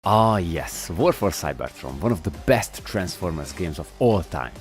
Ah yes, War for Cybertron, one of the best Transformers games of all time.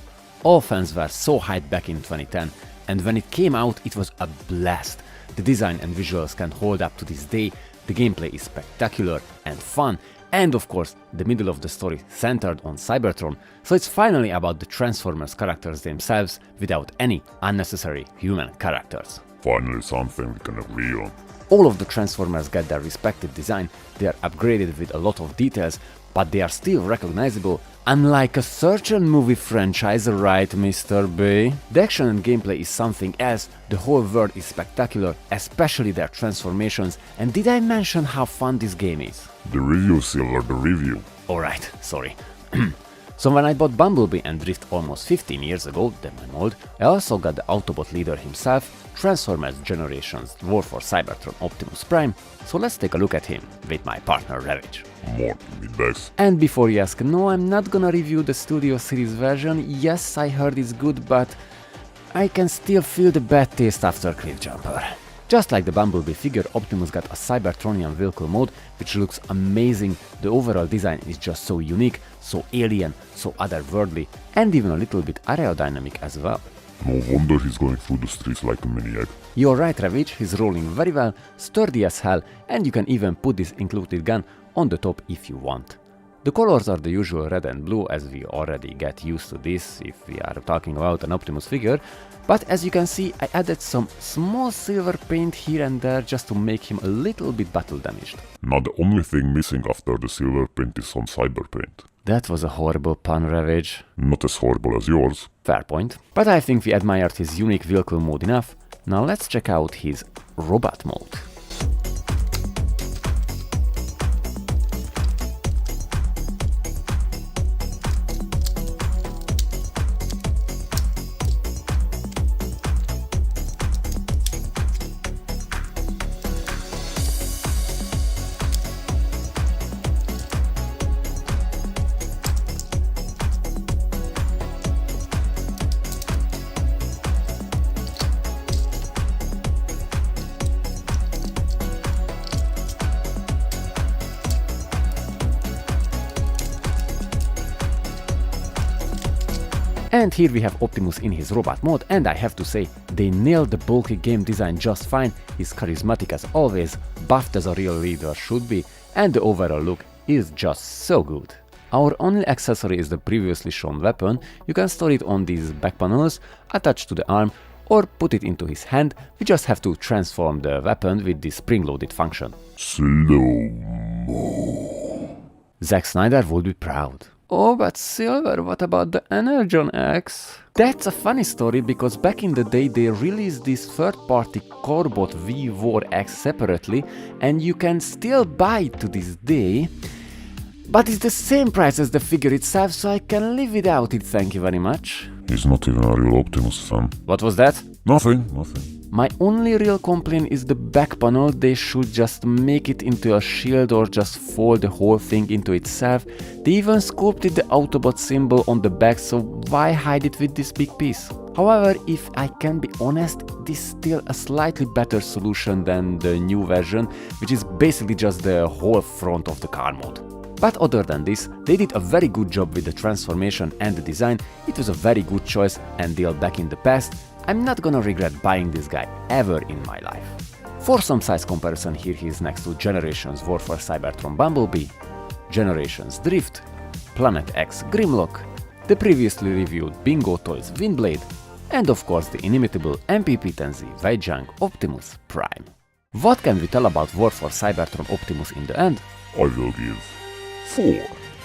All fans were so hyped back in 2010, and when it came out it was a blast. The design and visuals can hold up to this day, the gameplay is spectacular and fun, and of course the middle of the story centered on Cybertron, so it's finally about the Transformers characters themselves without any unnecessary human characters. Finally something we can agree on. All of the Transformers get their respective design, they are upgraded with a lot of details, but they are still recognizable, unlike a certain movie franchise, right Mr. B? The action and gameplay is something else, the whole world is spectacular, especially their transformations, and did I mention how fun this game is? The review, Silver, the review. Alright, sorry. So when I bought Bumblebee and Drift almost 15 years ago, then my mold, I also got the Autobot leader himself, Transformers Generations War for Cybertron Optimus Prime, so let's take a look at him with my partner Ravage. More be best. And before you ask, no, I'm not gonna review the Studio Series version, yes, I heard it's good, but I can still feel the bad taste after Cliffjumper. Just like the Bumblebee figure, Optimus got a Cybertronian vehicle mode, which looks amazing. The overall design is just so unique, so alien, so otherworldly, and even a little bit aerodynamic as well. No wonder he's going through the streets like a maniac. You're right, Ravage, he's rolling very well, sturdy as hell, and you can even put this included gun on the top if you want. The colors are the usual red and blue, as we already get used to this if we are talking about an Optimus figure, but as you can see I added some small silver paint here and there just to make him a little bit battle damaged. Now the only thing missing after the silver paint is some cyber paint. That was a horrible pun, Ravage. Not as horrible as yours. Fair point. But I think we admired his unique vehicle mode enough. Now let's check out his robot mode. And here we have Optimus in his robot mode, and I have to say, they nailed the bulky game design just fine, he's charismatic as always, buffed as a real leader should be, and the overall look is just so good. Our only accessory is the previously shown weapon. You can store it on these back panels, attached to the arm, or put it into his hand. We just have to transform the weapon with the spring-loaded function. Slow-mo. Zack Snyder would be proud. Oh, but Silver, what about the Energon X? That's a funny story because back in the day they released this third-party Corebot V4 X separately and you can still buy it to this day. But it's the same price as the figure itself, so I can live without it, thank you very much. He's not even a real Optimus fan. What was that? Nothing. My only real complaint is the back panel. They should just make it into a shield or just fold the whole thing into itself. They even sculpted the Autobot symbol on the back, so why hide it with this big piece? However, if I can be honest, this is still a slightly better solution than the new version, which is basically just the whole front of the car mode. But other than this, they did a very good job with the transformation and the design. It was a very good choice and deal back in the past. I'm not gonna regret buying this guy ever in my life. For some size comparison, here he is next to Generations War for Cybertron Bumblebee, Generations Drift, Planet X Grimlock, the previously reviewed Bingo Toys Windblade, and of course the inimitable MPP-10Z Weijang Optimus Prime. What can we tell about War for Cybertron Optimus in the end? I will give 4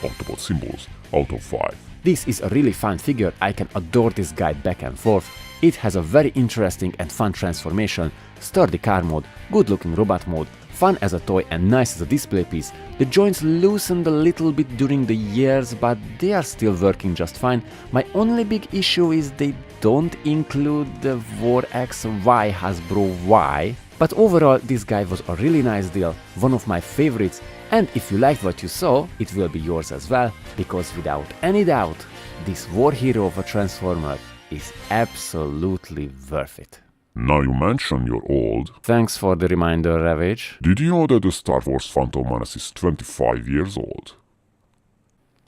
Autobot symbols out of 5. This is a really fun figure, I can adore this guy back and forth. It has a very interesting and fun transformation, sturdy car mode, good looking robot mode, fun as a toy and nice as a display piece. The joints loosened a little bit during the years, but they are still working just fine. My only big issue is they don't include the War X Y Hasbro Y. But overall, this guy was a really nice deal, one of my favorites, and if you liked what you saw, it will be yours as well, because without any doubt, this war hero of a Transformer is absolutely worth it. Now you mention you're old. Thanks for the reminder, Ravage. Did you know that the Star Wars Phantom Menace is 25 years old?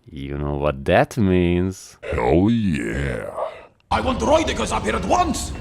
You know what that means. Hell yeah! I want droidekas up here at once!